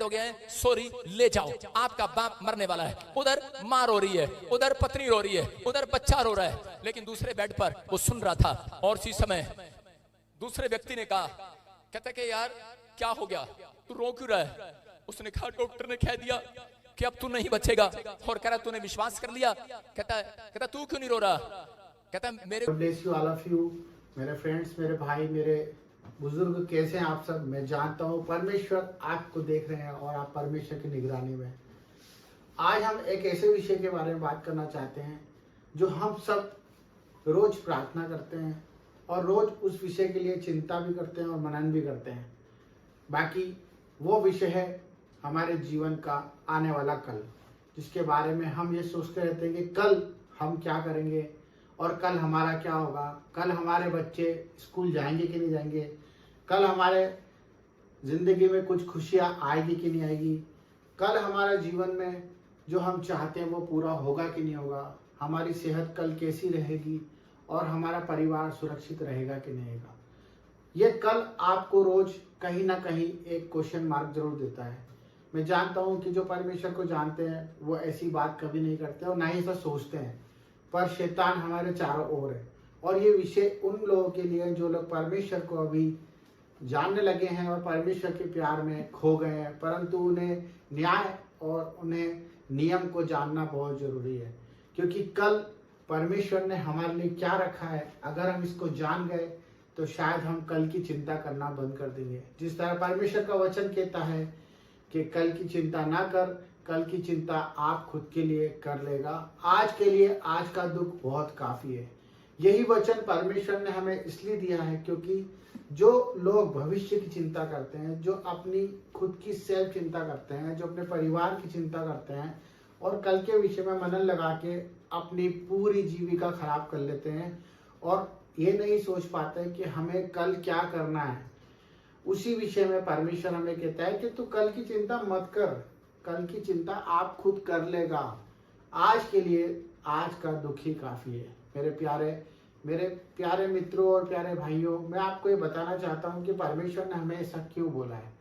हो गए हैं, सॉरी ले जाओ, आपका बाप मरने वाला है। उधर माँ रो रही है, उधर पत्नी रो रही है, उधर बच्चा रो रहा है, लेकिन दूसरे बेड पर वो सुन रहा था। और उसी समय दूसरे व्यक्ति ने कहा, कहता कि यार क्या हो गया, तू रो क्यों रहा है? उसने कहा डॉक्टर ने कह दिया कि अब तू नहीं बचेगा। और कह रहा तूने विश्वास कर लिया? कहता तू क्यों नहीं रो रहा? कहता मेरे bless you all of you, मेरे फ्रेंड्स, मेरे भाई, मेरे बुजुर्ग, कैसे हैं आप सब? मैं जानता हूँ परमेश्वर आपको देख रहे हैं और आप परमेश्वर की निगरानी में। आज हम एक ऐसे विषय के बारे में बात करना चाहते हैं जो हम सब रोज प्रार्थना करते हैं और रोज उस विषय के लिए चिंता भी करते हैं और मनन भी करते हैं। बाकी वो विषय है हमारे जीवन का आने वाला कल, जिसके बारे में हम ये सोचते रहते हैं कि कल हम क्या करेंगे और कल हमारा क्या होगा, कल हमारे बच्चे स्कूल जाएंगे कि नहीं जाएंगे, कल हमारे जिंदगी में कुछ खुशियाँ आएगी कि नहीं आएगी, कल हमारे जीवन में जो हम चाहते हैं वो पूरा होगा कि नहीं होगा, हमारी सेहत कल कैसी रहेगी और हमारा परिवार सुरक्षित रहेगा कि नहीं रहेगा। ये कल आपको रोज कहीं ना कहीं एक क्वेश्चन मार्क जरूर देता है। मैं जानता हूँ कि जो परमेश्वर को जानते हैं वो ऐसी बात कभी नहीं करते और ना ही ऐसा सोचते हैं, पर शैतान हमारे चारों ओर है। और ये विषय उन लोगों के लिए जो लोग परमेश्वर को अभी जानने लगे हैं और परमेश्वर के प्यार में खो गए हैं, परंतु उन्हें न्याय और उन्हें नियम को जानना बहुत जरूरी है। क्योंकि कल परमेश्वर ने हमारे लिए क्या रखा है, अगर हम इसको जान गए तो शायद हम कल की चिंता करना बंद कर देंगे। जिस तरह परमेश्वर का वचन कहता है कि कल की चिंता ना कर, कल की चिंता आप खुद के लिए कर लेगा, आज के लिए आज का दुख बहुत काफी है। यही वचन परमेश्वर ने हमें इसलिए दिया है क्योंकि जो लोग भविष्य की चिंता करते हैं, जो अपनी खुद की सेल्फ चिंता करते हैं, जो अपने परिवार की चिंता करते हैं और कल के विषय में मनन लगा के अपनी पूरी जीविका खराब कर लेते हैं और ये नहीं सोच पाते कि हमें कल क्या करना है, उसी विषय में परमेश्वर हमें कहता है कि तू कल की चिंता मत कर, कल की चिंता आप खुद कर लेगा, आज के लिए आज का दुख ही काफी है। मेरे प्यारे मित्रों और प्यारे भाइयों, मैं आपको ये बताना चाहता हूँ कि परमेश्वर ने हमें ऐसा क्यों बोला है।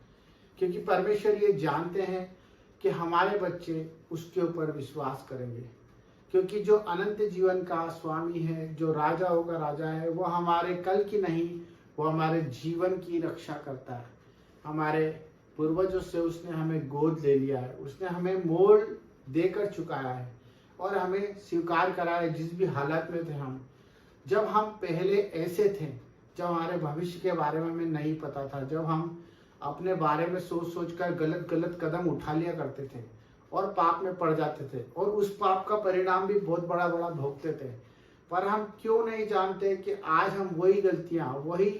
क्योंकि परमेश्वर ये जानते हैं कि हमारे बच्चे उसके ऊपर विश्वास करेंगे। क्योंकि जो अनंत जीवन का स्वामी है, जो राजा होगा राजा है, वो हमारे कल की नहीं, वो हमारे जीवन की रक्षा करता है। हमारे पूर्वजों से उसने हमें गोद ले लिया है, उसने हमें मोल देकर चुकाया है और हमें स्वीकार करा है जिस भी हालत में थे हम। जब हम पहले ऐसे थे, जब हमारे भविष्य के बारे में हमें नहीं पता था, जब हम अपने बारे में सोच सोच कर गलत कदम उठा लिया करते थे और पाप में पड़ जाते थे और उस पाप का परिणाम भी बहुत बड़ा भोगते थे। पर हम क्यों नहीं जानते कि आज हम वही गलतियां, वही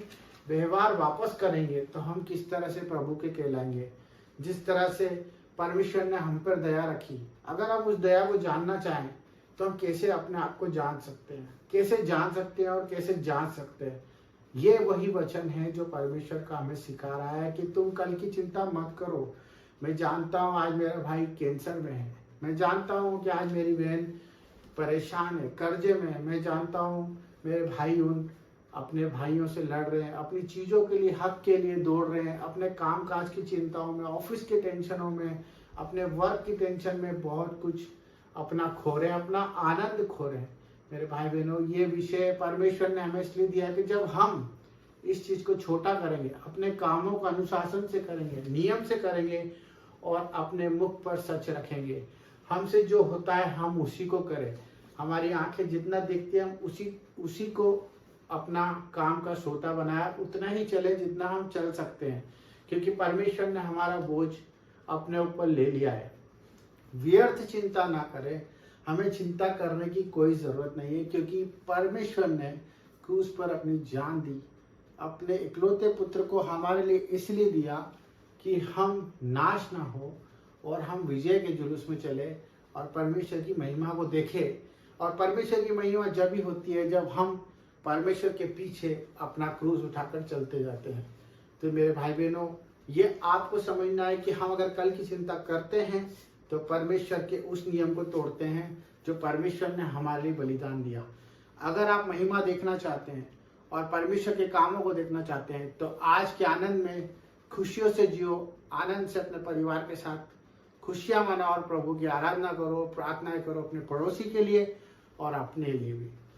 व्यवहार वापस करेंगे तो हम किस तरह से प्रभु के कहलाएंगे। जिस तरह से परमेश्वर ने हम पर दया रखी, अगर आप उस दया को जानना चाहें तो हम कैसे अपने आप को जान सकते हैं, कैसे जान सकते हैं और कैसे जान सकते हैं। ये वही वचन है जो परमेश्वर का हमें सिखा रहा है कि तुम कल की चिंता मत करो। मैं जानता हूँ आज मेरा भाई कैंसर में है, मैं जानता हूँ कि आज मेरी बहन परेशान है, कर्जे में है, मैं जानता हूँ मेरे भाई उन अपने भाइयों से लड़ रहे हैं, अपनी चीज़ों के लिए, हक के लिए दौड़ रहे हैं, अपने काम काज की चिंताओं में, ऑफिस के टेंशनों में, अपने वर्क की टेंशन में बहुत कुछ अपना खो रहे हैं, अपना आनंद खो रहे हैं। मेरे भाई बहनों, ये विषय परमेश्वर ने हमें इसलिए दिया कि जब हम इस चीज़ को छोटा करेंगे, अपने कामों को अनुशासन से करेंगे, नियम से करेंगे और अपने मुख पर सच रखेंगे, हमसे जो होता है हम उसी को करें, हमारी आंखें जितना देखती हैं हम उसी को अपना काम का सोता बनाया, उतना ही चले जितना हम चल सकते हैं। क्योंकि परमेश्वर ने हमारा बोझ अपने ऊपर ले लिया है। व्यर्थ चिंता ना करें, हमें चिंता करने की कोई जरूरत नहीं है, क्योंकि परमेश्वर ने क्रूस पर अपनी जान दी, अपने इकलौते पुत्र को हमारे लिए इसलिए दिया कि हम नाश ना हो और हम विजय के जुलूस में चले और परमेश्वर की महिमा को देखें। और परमेश्वर की महिमा जब ही होती है जब हम परमेश्वर के पीछे अपना क्रूस उठाकर चलते जाते हैं। तो मेरे भाई बहनों, ये आपको समझना है कि हम अगर कल की चिंता करते हैं तो परमेश्वर के उस नियम को तोड़ते हैं जो परमेश्वर ने हमारे लिए बलिदान दिया। अगर आप महिमा देखना चाहते हैं और परमेश्वर के कामों को देखना चाहते हैं तो आज के आनंद में खुशियों से जियो आनंद से अपने परिवार के साथ खुशियां मनाओ और प्रभु की आराधना करो, प्रार्थनाएं करो अपने पड़ोसी के लिए और अपने लिए भी।